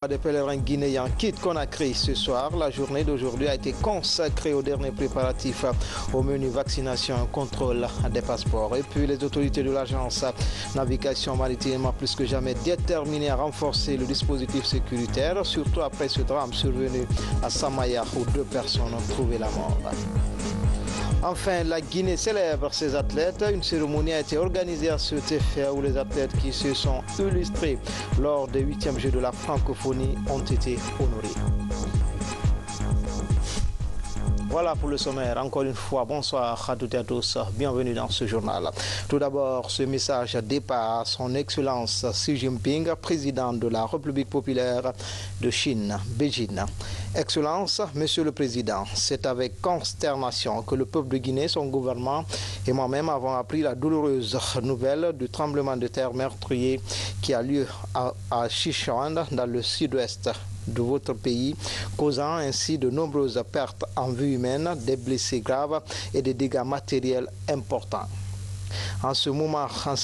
Des pèlerins guinéens quittent Conakry ce soir. La journée d'aujourd'hui a été consacrée aux derniers préparatifs au menu vaccination et contrôle des passeports. Et puis les autorités de l'agence navigation maritime plus que jamais déterminées à renforcer le dispositif sécuritaire, surtout après ce drame survenu à Samaya où 2 personnes ont trouvé la mort. Enfin, la Guinée célèbre ses athlètes. Une cérémonie a été organisée à cet effet où les athlètes qui se sont illustrés lors des 8e Jeux de la francophonie ont été honorés. Voilà pour le sommaire. Encore une fois, bonsoir à toutes et à tous. Bienvenue dans ce journal. Tout d'abord, ce message départ à son Excellence Xi Jinping, président de la République populaire de Chine, Beijing. Excellence, Monsieur le Président, c'est avec consternation que le peuple de Guinée, son gouvernement et moi-même avons appris la douloureuse nouvelle du tremblement de terre meurtrier qui a lieu à Sichuan, dans le sud-ouest de votre pays, causant ainsi de nombreuses pertes en vie humaine, des blessés graves et des dégâts matériels importants. En ces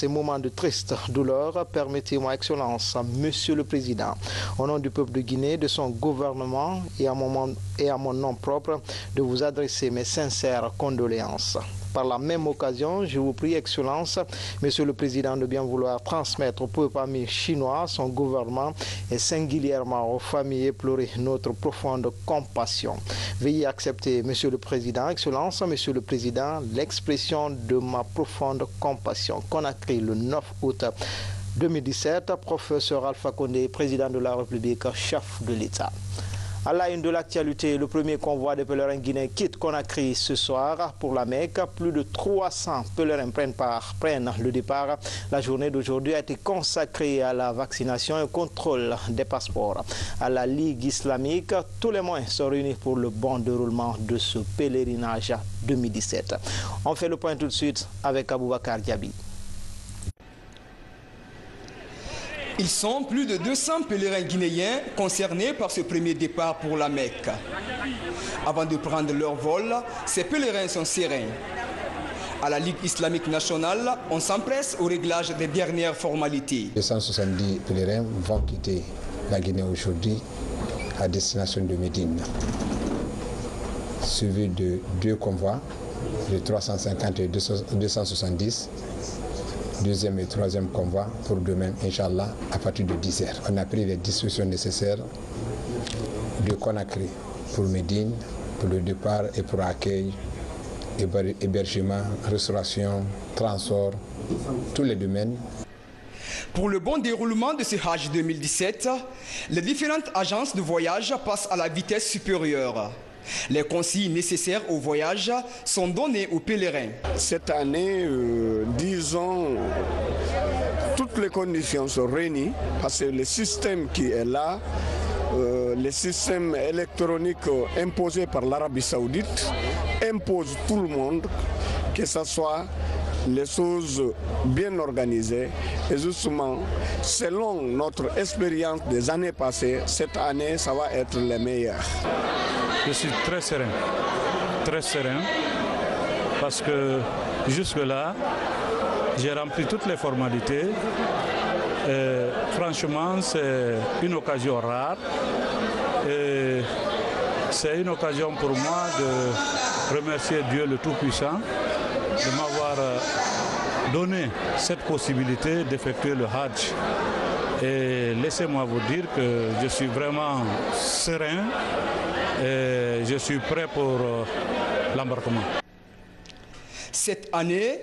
moments de triste douleur, permettez-moi, Excellence, Monsieur le Président, au nom du peuple de Guinée, de son gouvernement et à mon nom propre, de vous adresser mes sincères condoléances. Par la même occasion, je vous prie, Excellence, Monsieur le Président, de bien vouloir transmettre au peuple ami chinois, son gouvernement et singulièrement aux familles éplorées notre profonde compassion. Veuillez accepter, Monsieur le Président, Excellence, Monsieur le Président, l'expression de ma profonde compassion. Conakry, le 9 août 2017, professeur Alpha Condé, président de la République, chef de l'État. À la une de l'actualité, le premier convoi des pèlerins guinéens quitte Conakry ce soir pour la Mecque. Plus de 300 pèlerins prennent le départ. La journée d'aujourd'hui a été consacrée à la vaccination et au contrôle des passeports. À la Ligue islamique, tous les moyens sont réunis pour le bon déroulement de ce pèlerinage 2017. On fait le point tout de suite avec Aboubakar Diaby. Ils sont plus de 200 pèlerins guinéens concernés par ce premier départ pour la Mecque. Avant de prendre leur vol, ces pèlerins sont sereins. À la Ligue islamique nationale, on s'empresse au réglage des dernières formalités. 270 pèlerins vont quitter la Guinée aujourd'hui à destination de Médine, suivi de 2 convois de 350 et 270. Deuxième et 3e convoi pour demain, Inch'Allah, à partir de 10h. On a pris les dispositions nécessaires de Conakry pour Médine, pour le départ et pour accueil, hébergement, restauration, transport, tous les domaines. Pour le bon déroulement de ce Hajj 2017, les différentes agences de voyage passent à la vitesse supérieure. Les consignes nécessaires au voyage sont données aux pèlerins. Cette année, disons, toutes les conditions sont réunies parce que le système qui est là, le système électronique imposé par l'Arabie Saoudite, impose tout le monde que ce soit les choses bien organisées. Et justement, selon notre expérience des années passées, cette année, ça va être les meilleurs. Je suis très serein, parce que jusque-là, j'ai rempli toutes les formalités. Et franchement, c'est une occasion rare. Et c'est une occasion pour moi de remercier Dieu le Tout-Puissant de m'avoir donné cette possibilité d'effectuer le Hajj. Et laissez-moi vous dire que je suis vraiment serein et je suis prêt pour l'embarquement. Cette année,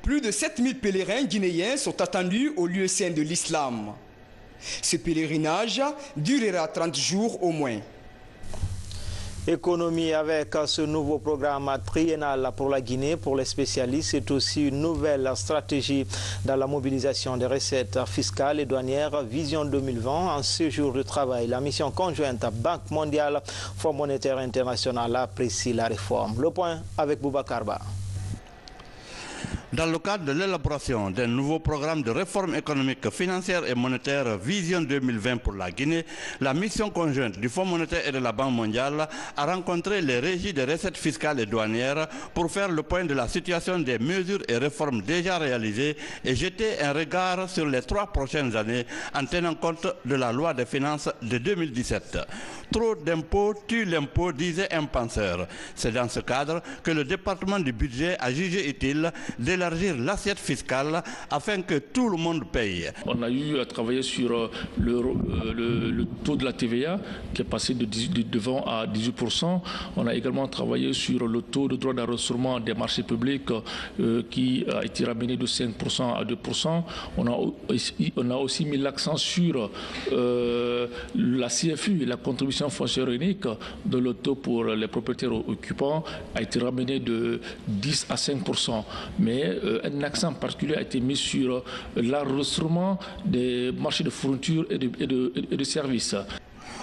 plus de 7000 pèlerins guinéens sont attendus au lieu saint de l'islam. Ce pèlerinage durera 30 jours au moins. Économie avec ce nouveau programme triennal pour la Guinée. Pour les spécialistes, c'est aussi une nouvelle stratégie dans la mobilisation des recettes fiscales et douanières Vision 2020 en séjour de travail. La mission conjointe Banque mondiale, Fonds monétaire international apprécie la réforme. Le point avec Boubacar Ba. Dans le cadre de l'élaboration d'un nouveau programme de réforme économique, financière et monétaire Vision 2020 pour la Guinée, la mission conjointe du Fonds monétaire et de la Banque mondiale a rencontré les régies des recettes fiscales et douanières pour faire le point de la situation des mesures et réformes déjà réalisées et jeter un regard sur les 3 prochaines années en tenant compte de la loi des finances de 2017. Trop d'impôts tue l'impôt, disait un penseur. C'est dans ce cadre que le département du budget a jugé utile d'élargir l'assiette fiscale afin que tout le monde paye. On a eu à travailler sur le taux de la TVA qui est passé de 20 à 18%. On a également travaillé sur le taux de droit d'enregistrement des marchés publics qui a été ramené de 5% à 2%. On a aussi mis l'accent sur la CFU et la contribution foncière unique de l'auto pour les propriétaires occupants a été ramené de 10 à 5%. Mais un accent particulier a été mis sur l'enregistrement des marchés de fourniture et de services.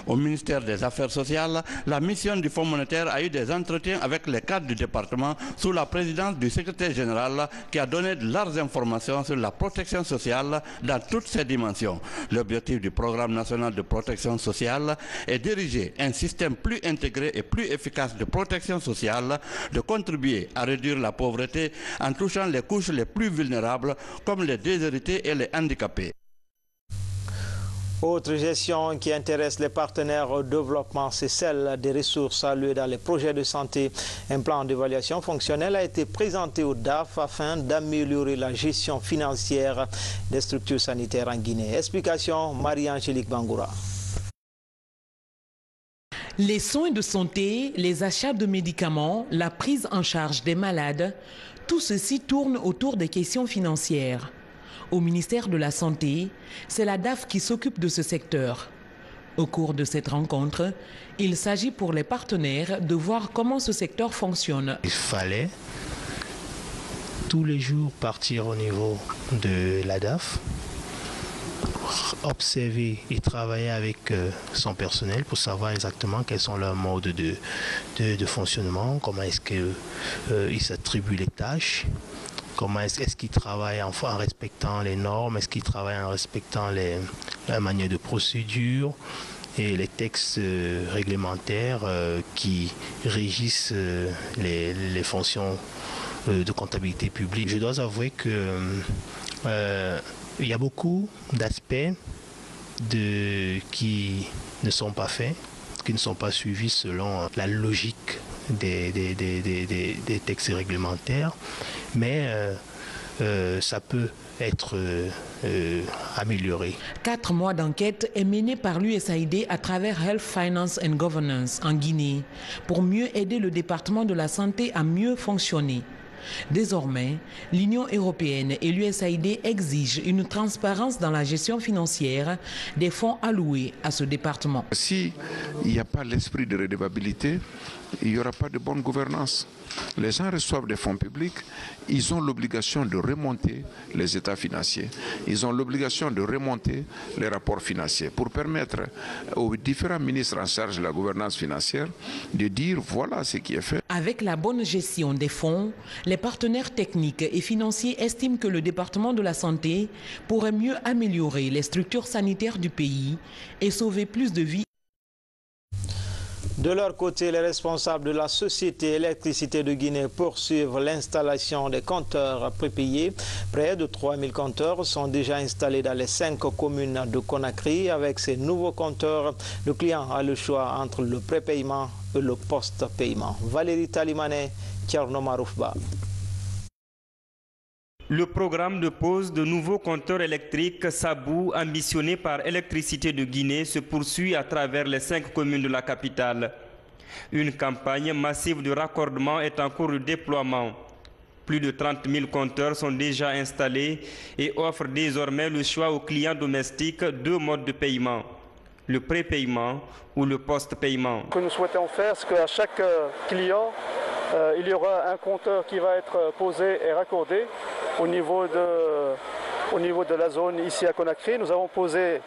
Au ministère des Affaires sociales, la mission du Fonds monétaire a eu des entretiens avec les cadres du département sous la présidence du secrétaire général qui a donné de larges informations sur la protection sociale dans toutes ses dimensions. L'objectif du programme national de protection sociale est d'ériger un système plus intégré et plus efficace de protection sociale, de contribuer à réduire la pauvreté en touchant les couches les plus vulnérables comme les déshérités et les handicapés. Autre gestion qui intéresse les partenaires au développement, c'est celle des ressources allouées dans les projets de santé. Un plan d'évaluation fonctionnelle a été présenté au DAF afin d'améliorer la gestion financière des structures sanitaires en Guinée. Explication, Marie-Angélique Bangoura. Les soins de santé, les achats de médicaments, la prise en charge des malades, tout ceci tourne autour des questions financières. Au ministère de la Santé, c'est la DAF qui s'occupe de ce secteur. Au cours de cette rencontre, il s'agit pour les partenaires de voir comment ce secteur fonctionne. Il fallait tous les jours partir au niveau de la DAF, observer et travailler avec son personnel pour savoir exactement quels sont leurs modes de fonctionnement, comment est-ce qu'ils s'attribuent les tâches. Comment est-ce qu'ils travaillent en respectant les normes, est-ce qu'ils travaillent en respectant la manière de procédure et les textes réglementaires qui régissent les fonctions de comptabilité publique. Je dois avouer que il y a beaucoup d'aspects qui ne sont pas faits, qui ne sont pas suivis selon la logique des textes réglementaires, mais ça peut être amélioré. 4 mois d'enquête est menée par l'USAID à travers Health Finance and Governance en Guinée pour mieux aider le département de la santé à mieux fonctionner. Désormais, l'Union européenne et l'USAID exigent une transparence dans la gestion financière des fonds alloués à ce département. S'il n'y a pas l'esprit de redevabilité, il n'y aura pas de bonne gouvernance. Les gens reçoivent des fonds publics, ils ont l'obligation de remonter les états financiers, ils ont l'obligation de remonter les rapports financiers pour permettre aux différents ministres en charge de la gouvernance financière de dire voilà ce qui est fait. Avec la bonne gestion des fonds, les partenaires techniques et financiers estiment que le département de la santé pourrait mieux améliorer les structures sanitaires du pays et sauver plus de vies. De leur côté, les responsables de la Société Électricité de Guinée poursuivent l'installation des compteurs prépayés. Près de 3000 compteurs sont déjà installés dans les 5 communes de Conakry. Avec ces nouveaux compteurs, le client a le choix entre le prépaiement et le post-paiement. Valérie Talimane, Tcherno Maroufba. Le programme de pose de nouveaux compteurs électriques Sabou, ambitionné par Électricité de Guinée, se poursuit à travers les 5 communes de la capitale. Une campagne massive de raccordement est en cours de déploiement. Plus de 30 000 compteurs sont déjà installés et offrent désormais le choix aux clients domestiques 2 modes de paiement, le prépaiement ou le post-paiement. Ce que nous souhaitons faire, c'est qu'à chaque client, il y aura un compteur qui va être posé et raccordé au niveau de la zone ici à Conakry. Nous avons posé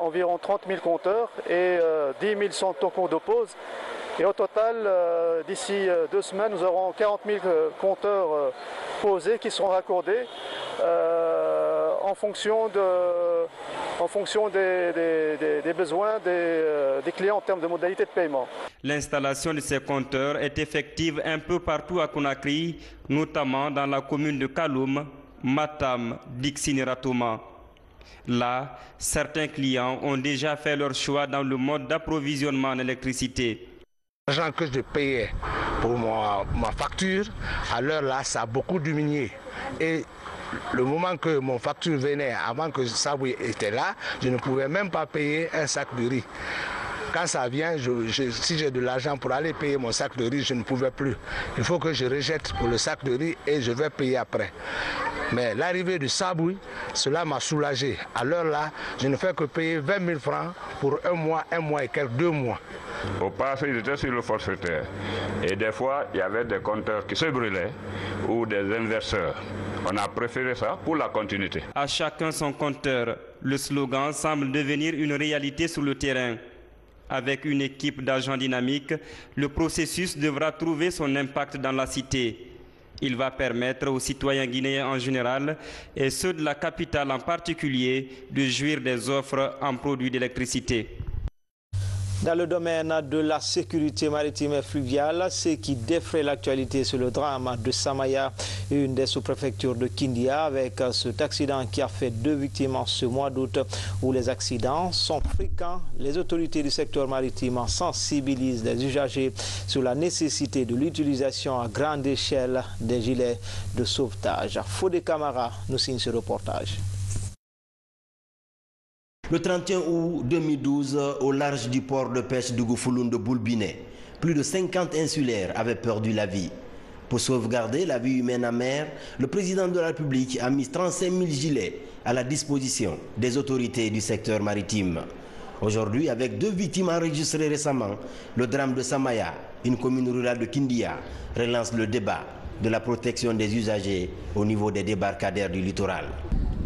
environ 30 000 compteurs et 10 000 sont en cours de pose Et au total, d'ici 2 semaines, nous aurons 40 000 compteurs posés qui seront raccordés en fonction des besoins des clients en termes de modalités de paiement. L'installation de ces compteurs est effective un peu partout à Conakry, notamment dans la commune de Kaloum, Matam, Dixine et Ratouma. Là, certains clients ont déjà fait leur choix dans le mode d'approvisionnement en électricité. L'argent que je payais pour ma facture, à l'heure là, ça a beaucoup diminué. Et le moment que mon facture venait, avant que Sabou était là, je ne pouvais même pas payer un sac de riz. Quand ça vient, si j'ai de l'argent pour aller payer mon sac de riz, je ne pouvais plus. Il faut que je rejette pour le sac de riz et je vais payer après. Mais l'arrivée du Sabou, cela m'a soulagé. À l'heure là, je ne fais que payer 20 000 francs pour un mois et quelques 2 mois. Au passé, ils étaient sur le forfaitaire. Et des fois, il y avait des compteurs qui se brûlaient ou des inverseurs. On a préféré ça pour la continuité. À chacun son compteur, le slogan semble devenir une réalité sur le terrain. Avec une équipe d'agents dynamiques, le processus devra trouver son impact dans la cité. Il va permettre aux citoyens guinéens en général et ceux de la capitale en particulier de jouir des offres en produits d'électricité. Dans le domaine de la sécurité maritime et fluviale, ce qui défraie l'actualité, c'est le drame de Samaya, une des sous-préfectures de Kindia, avec cet accident qui a fait 2 victimes en ce mois d'août, où les accidents sont fréquents. Les autorités du secteur maritime sensibilisent les usagers sur la nécessité de l'utilisation à grande échelle des gilets de sauvetage. Fodé Camara nous signe ce reportage. Le 31 août 2012, au large du port de pêche de Gouffouloun de Boulbinet, plus de 50 insulaires avaient perdu la vie. Pour sauvegarder la vie humaine en mer, le président de la République a mis 35 000 gilets à la disposition des autorités du secteur maritime. Aujourd'hui, avec 2 victimes enregistrées récemment, le drame de Samaya, une commune rurale de Kindia, relance le débat de la protection des usagers au niveau des débarcadères du littoral.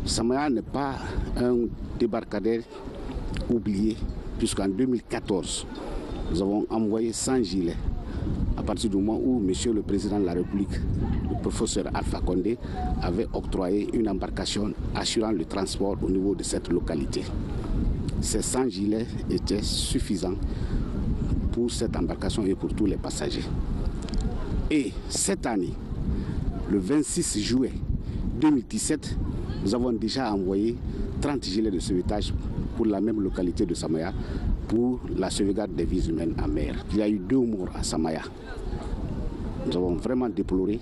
Samaya n'est pas un débarcadère oublié, puisqu'en 2014, nous avons envoyé 100 gilets à partir du moment où M. le Président de la République, le professeur Alpha Condé, avait octroyé une embarcation assurant le transport au niveau de cette localité. Ces 100 gilets étaient suffisants pour cette embarcation et pour tous les passagers. Et cette année, le 26 juillet 2017, nous avons déjà envoyé 30 gilets de sauvetage pour la même localité de Samaya pour la sauvegarde des vies humaines en mer. Il y a eu 2 morts à Samaya. Nous avons vraiment déploré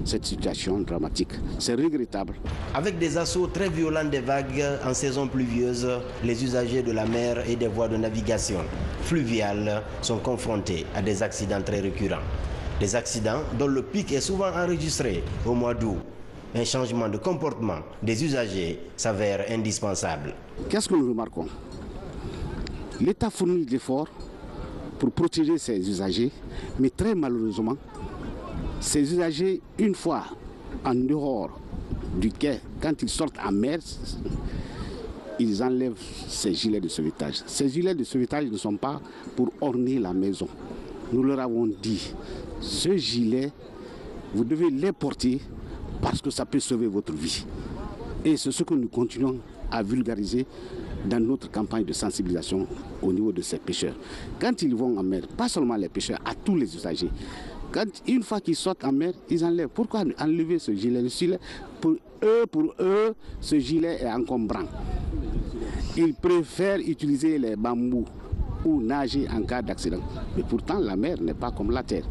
cette situation dramatique. C'est regrettable. Avec des assauts très violents des vagues en saison pluvieuse, les usagers de la mer et des voies de navigation fluviales sont confrontés à des accidents très récurrents. Des accidents dont le pic est souvent enregistré au mois d'août. Un changement de comportement des usagers s'avère indispensable. Qu'est-ce que nous remarquons? L'État fournit des efforts pour protéger ses usagers, mais très malheureusement, ces usagers, une fois en dehors du quai, quand ils sortent en mer, ils enlèvent ces gilets de sauvetage. Ces gilets de sauvetage ne sont pas pour orner la maison. Nous leur avons dit, ce gilet, vous devez les porter parce que ça peut sauver votre vie. Et c'est ce que nous continuons à vulgariser dans notre campagne de sensibilisation au niveau de ces pêcheurs. Quand ils vont en mer, pas seulement les pêcheurs, à tous les usagers, une fois qu'ils sortent en mer, ils enlèvent. Pourquoi enlever ce gilet? Pour eux, ce gilet est encombrant. Ils préfèrent utiliser les bambous ou nager en cas d'accident. Mais pourtant, la mer n'est pas comme la terre.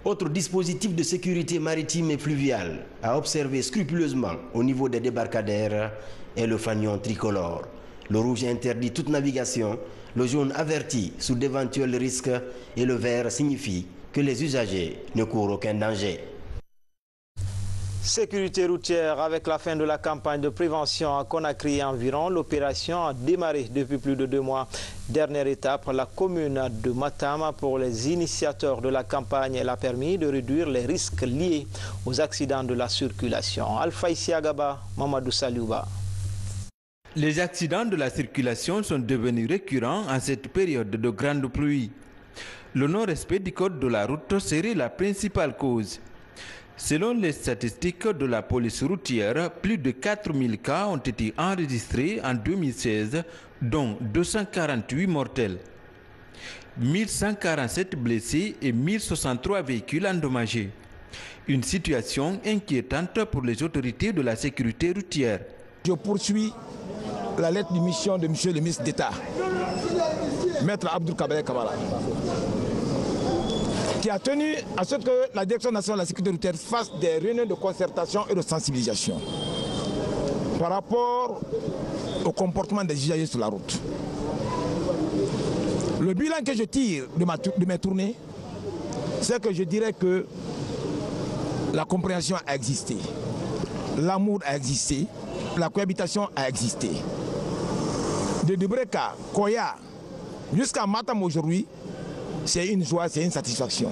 Autre dispositif de sécurité maritime et fluviale à observer scrupuleusement au niveau des débarcadères est le fanion tricolore. Le rouge interdit toute navigation, le jaune avertit sous d'éventuels risques et le vert signifie que les usagers ne courent aucun danger. Sécurité routière, avec la fin de la campagne de prévention à Conakry et environ, l'opération a démarré depuis plus de 2 mois. Dernière étape, la commune de Matam, pour les initiateurs de la campagne, elle a permis de réduire les risques liés aux accidents de la circulation. Alpha Isiagaba, Mamadou Saliouba. Les accidents de la circulation sont devenus récurrents en cette période de grande pluie. Le non-respect du code de la route serait la principale cause. Selon les statistiques de la police routière, plus de 4000 cas ont été enregistrés en 2016, dont 248 mortels, 1147 blessés et 1063 véhicules endommagés. Une situation inquiétante pour les autorités de la sécurité routière. Je poursuis la lettre de mission de M. le ministre d'État, Maître Abdul Kader Kamara, qui a tenu à ce que la Direction nationale de la sécurité routière fasse des réunions de concertation et de sensibilisation par rapport au comportement des usagers sur la route. Le bilan que je tire de mes tournées, c'est que je dirais que la compréhension a existé, l'amour a existé, la cohabitation a existé. De Dubreka, Koya, jusqu'à Matam aujourd'hui, c'est une joie, c'est une satisfaction.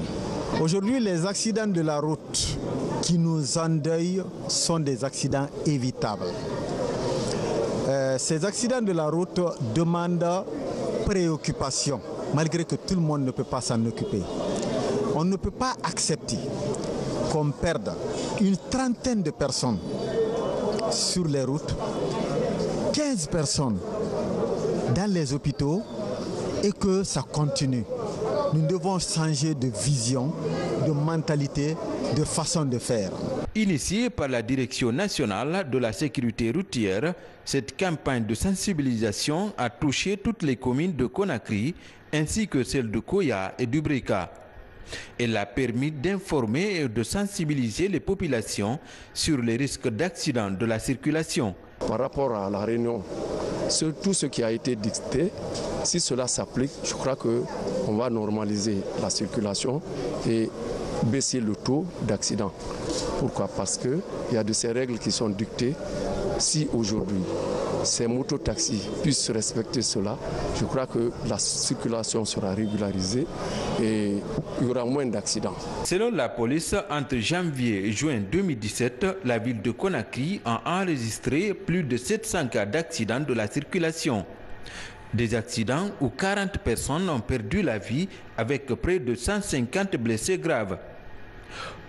Aujourd'hui, les accidents de la route qui nous endeuillent sont des accidents évitables. Ces accidents de la route demandent préoccupation, malgré que tout le monde ne peut pas s'en occuper. On ne peut pas accepter qu'on perde une trentaine de personnes sur les routes, 15 personnes dans les hôpitaux et que ça continue. Nous devons changer de vision, de mentalité, de façon de faire. Initiée par la Direction nationale de la sécurité routière, cette campagne de sensibilisation a touché toutes les communes de Conakry ainsi que celles de Koya et d'Ubreka. Elle a permis d'informer et de sensibiliser les populations sur les risques d'accidents de la circulation. Par rapport à la réunion, sur tout ce qui a été dicté, si cela s'applique, je crois qu'on va normaliser la circulation et baisser le taux d'accident. Pourquoi? Parce qu'il y a de ces règles qui sont dictées. Si aujourd'hui ces mototaxis puissent respecter cela, je crois que la circulation sera régularisée et il y aura moins d'accidents. Selon la police, entre janvier et juin 2017, la ville de Conakry a enregistré plus de 700 cas d'accidents de la circulation. Des accidents où 40 personnes ont perdu la vie avec près de 150 blessés graves.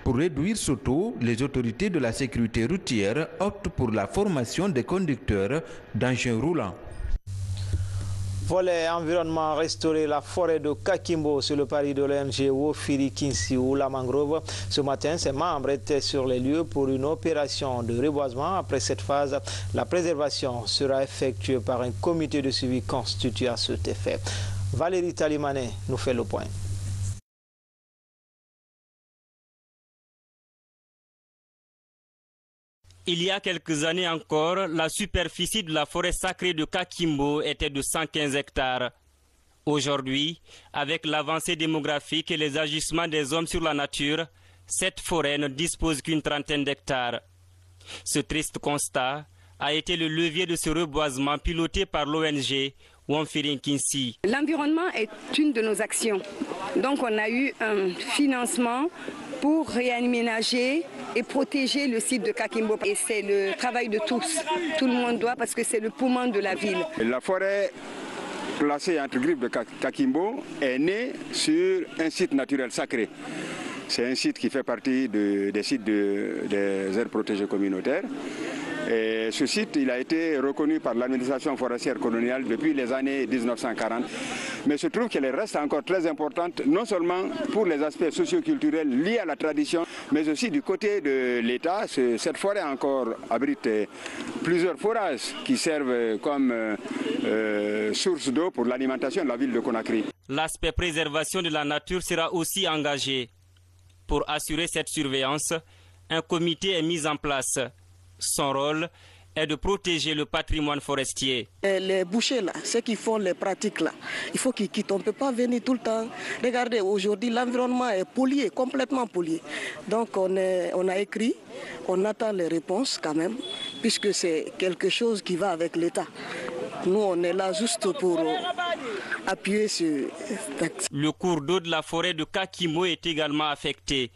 Pour réduire ce taux, les autorités de la sécurité routière optent pour la formation des conducteurs d'engins roulants. Volet environnement, restaurer la forêt de Kakimbo sur le pari de l'ONG Wofiri Kinsi ou la mangrove. Ce matin, ses membres étaient sur les lieux pour une opération de reboisement. Après cette phase, la préservation sera effectuée par un comité de suivi constitué à cet effet. Valérie Talimané nous fait le point. Il y a quelques années encore, la superficie de la forêt sacrée de Kakimbo était de 115 hectares. Aujourd'hui, avec l'avancée démographique et les agissements des hommes sur la nature, cette forêt ne dispose qu'une trentaine d'hectares. Ce triste constat a été le levier de ce reboisement piloté par l'ONG Wofiri Kinsi. L'environnement est une de nos actions. Donc on a eu un financement pour réaménager et protéger le site de Kakimbo. Et c'est le travail de tous. Tout le monde doit parce que c'est le poumon de la ville. La forêt placée entre griffes de Kakimbo est née sur un site naturel sacré. C'est un site qui fait partie des sites des aires protégées communautaires. Et ce site, il a été reconnu par l'administration forestière coloniale depuis les années 1940. Mais je trouve qu'elle reste encore très importante, non seulement pour les aspects socio-culturels liés à la tradition, mais aussi du côté de l'État. Cette forêt encore abrite plusieurs forages qui servent comme source d'eau pour l'alimentation de la ville de Conakry. L'aspect préservation de la nature sera aussi engagé. Pour assurer cette surveillance, un comité est mis en place. Son rôle est de protéger le patrimoine forestier. Les bouchers, là, ceux qui font les pratiques, là, il faut qu'ils quittent. On ne peut pas venir tout le temps. Regardez, aujourd'hui, l'environnement est pollué, complètement pollué. Donc, on a écrit, on attend les réponses quand même, puisque c'est quelque chose qui va avec l'État. Nous, on est là juste pour appuyer sur... Le cours d'eau de la forêt de Kakimbo est également affecté.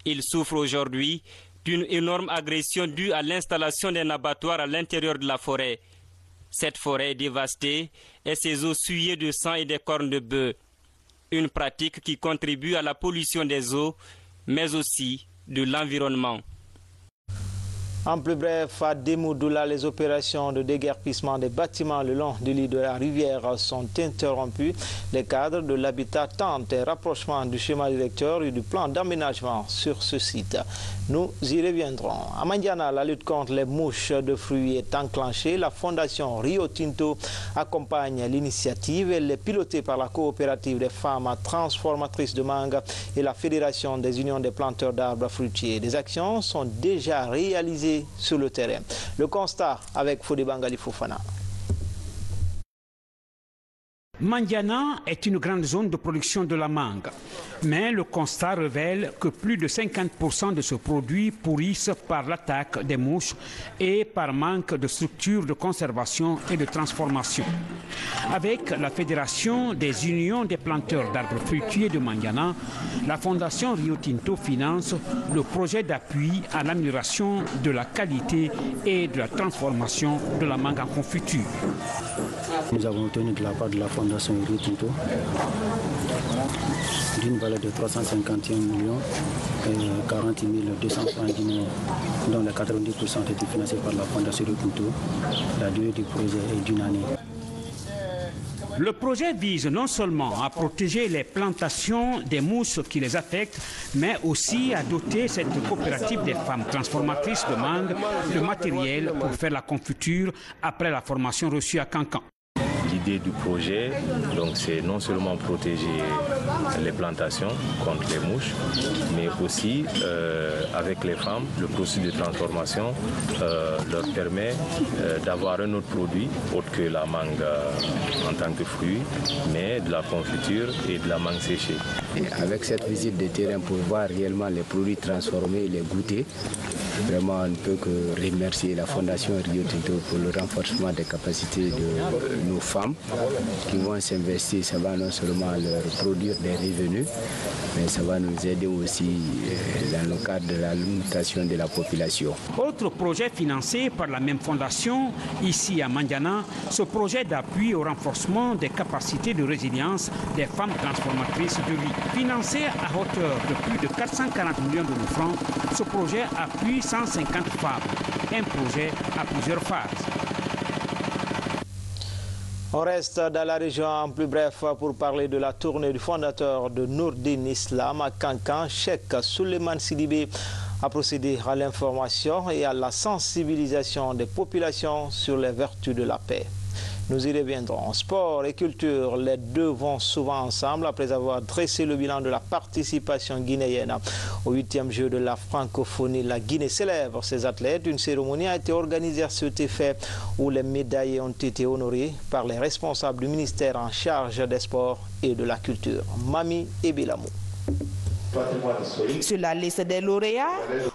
Il souffre aujourd'hui d'une énorme agression due à l'installation d'un abattoir à l'intérieur de la forêt. Cette forêt est dévastée et ses eaux souillées de sang et des cornes de bœuf. Une pratique qui contribue à la pollution des eaux, mais aussi de l'environnement. En plus bref, à Demoudoula, les opérations de déguerpissement des bâtiments le long du lit de la rivière sont interrompues. Les cadres de l'habitat tentent un rapprochement du schéma directeur et du plan d'aménagement sur ce site. Nous y reviendrons. À Mandiana, la lutte contre les mouches de fruits est enclenchée. La fondation Rio Tinto accompagne l'initiative. Elle est pilotée par la coopérative des femmes transformatrices de mangue et la Fédération des unions des planteurs d'arbres fruitiers. Des actions sont déjà réalisées sur le terrain. Le constat avec Fodé Bangali Fofana. Mandiana est une grande zone de production de la mangue, mais le constat révèle que plus de 50% de ce produit pourrissent par l'attaque des mouches et par manque de structures de conservation et de transformation. Avec la Fédération des unions des planteurs d'arbres fruitiers de Mandiana, la Fondation Rio Tinto finance le projet d'appui à l'amélioration de la qualité et de la transformation de la mangue en confiture. Nous avons obtenu de la part de la Fondation Rio Tinto d'une valeur de 351 millions et 40 200 francs guinéens, dont les 90% ont été financés par la Fondation Rio Tinto. La durée du projet est d'une année. Le projet vise non seulement à protéger les plantations des mousses qui les affectent, mais aussi à doter cette coopérative des femmes transformatrices de mangue de matériel pour faire la confiture après la formation reçue à Cancan. L'idée du projet, c'est non seulement protéger les plantations contre les mouches, mais aussi avec les femmes, le processus de transformation leur permet d'avoir un autre produit autre que la mangue en tant que fruit, mais de la confiture et de la mangue séchée. Et avec cette visite de terrain pour voir réellement les produits transformés et les goûter, vraiment on ne peut que remercier la Fondation Rio Tinto pour le renforcement des capacités de nos femmes qui vont s'investir. Ça va non seulement leur produire des revenus, mais ça va nous aider aussi dans le cadre de la limitation de la population. Autre projet financé par la même fondation, ici à Mandiana, ce projet d'appui au renforcement des capacités de résilience des femmes transformatrices de riz. Financé à hauteur de plus de 440 millions de francs, ce projet appuie 150 femmes. Un projet à plusieurs phases. On reste dans la région en plus bref pour parler de la tournée du fondateur de Nourdine Islam à Cancan, Cheikh Souleymane Sidibé, a procédé à l'information et à la sensibilisation des populations sur les vertus de la paix. Nous y reviendrons. Sport et culture, les deux vont souvent ensemble après avoir dressé le bilan de la participation guinéenne au 8e jeu de la francophonie. La Guinée célèbre ses athlètes. Une cérémonie a été organisée à cet effet où les médaillés ont été honorés par les responsables du ministère en charge des sports et de la culture. Mami Ebilamou. Sur la liste des lauréats,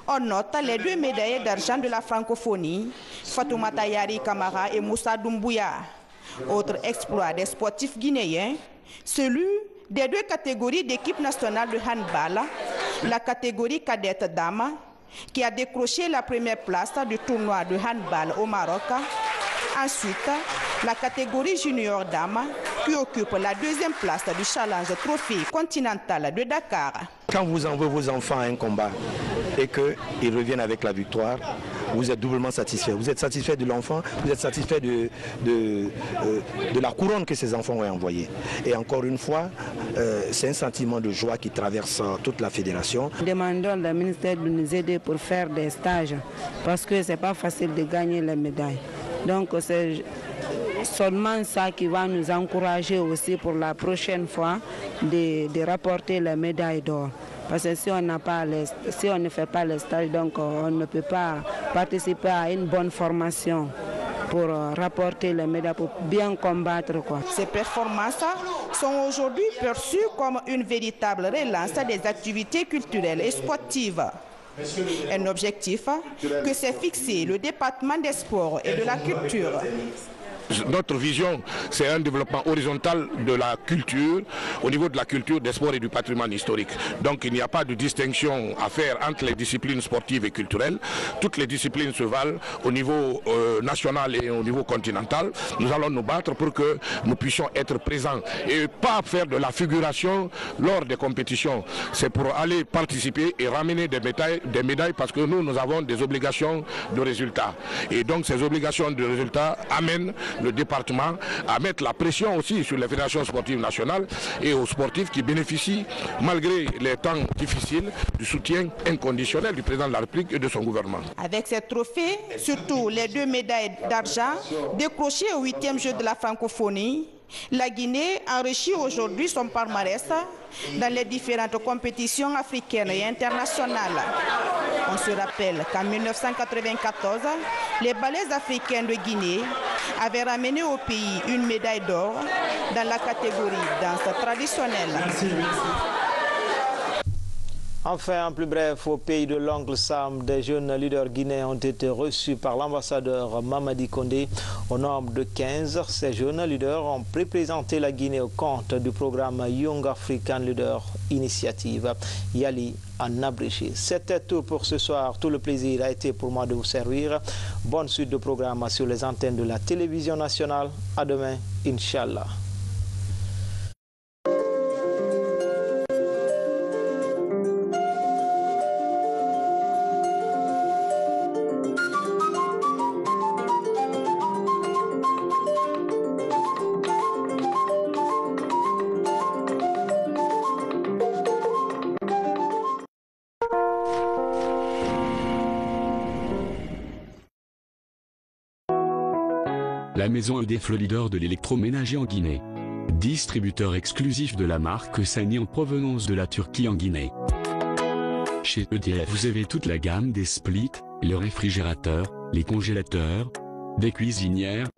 on note les deux médaillés d'argent de la francophonie, Fatoumata Yari Kamara et Moussa Doumbouya. Autre exploit des sportifs guinéens, celui des deux catégories d'équipe nationale de handball, la catégorie cadette dame, qui a décroché la première place du tournoi de handball au Maroc. Ensuite, la catégorie junior dame, qui occupe la deuxième place du challenge trophée continental de Dakar. Quand vous envoyez vos enfants à un combat et qu'ils reviennent avec la victoire, vous êtes doublement satisfait. Vous êtes satisfait de l'enfant, vous êtes satisfait de la couronne que ces enfants ont envoyée. Et encore une fois, c'est un sentiment de joie qui traverse toute la fédération. Demandons au ministère de nous aider pour faire des stages parce que ce n'est pas facile de gagner les médailles. Donc c'est seulement ça qui va nous encourager aussi pour la prochaine fois de rapporter les médailles d'or. Parce que si on ne fait pas les stages, donc on ne peut pas participer à une bonne formation pour rapporter les médailles, pour bien combattre. Ces performances sont aujourd'hui perçues comme une véritable relance des activités culturelles et sportives. Un objectif que s'est fixé le département des sports et de la culture. notre vision, c'est un développement horizontal de la culture, au niveau de la culture, des sports et du patrimoine historique. Donc il n'y a pas de distinction à faire entre les disciplines sportives et culturelles. Toutes les disciplines se valent au niveau national et au niveau continental. Nous allons nous battre pour que nous puissions être présents et pas faire de la figuration lors des compétitions. C'est pour aller participer et ramener des médailles parce que nous avons des obligations de résultats. Et donc ces obligations de résultats amènent le département à mettre la pression aussi sur les fédérations sportives nationales et aux sportifs qui bénéficient, malgré les temps difficiles, du soutien inconditionnel du président de la République et de son gouvernement. Avec ces trophées, surtout les 2 médailles d'argent décrochées au 8e jeu de la francophonie, la Guinée enrichit aujourd'hui son palmarès dans les différentes compétitions africaines et internationales. On se rappelle qu'en 1994, les Balaises africaines de Guinée avaient ramené au pays une médaille d'or dans la catégorie danse traditionnelle. Enfin, en plus bref, au pays de l'Oncle Sam, des jeunes leaders guinéens ont été reçus par l'ambassadeur Mamadi Condé au nombre de 15. Ces jeunes leaders ont représenté la Guinée au compte du programme Young African Leader Initiative, Yali en abrégé. C'était tout pour ce soir. Tout le plaisir a été pour moi de vous servir. Bonne suite de programme sur les antennes de la télévision nationale. À demain, Inch'Allah. La maison EDF, le leader de l'électroménager en Guinée. Distributeur exclusif de la marque Sany en provenance de la Turquie en Guinée. Chez EDF, vous avez toute la gamme des splits, les réfrigérateurs, les congélateurs, des cuisinières,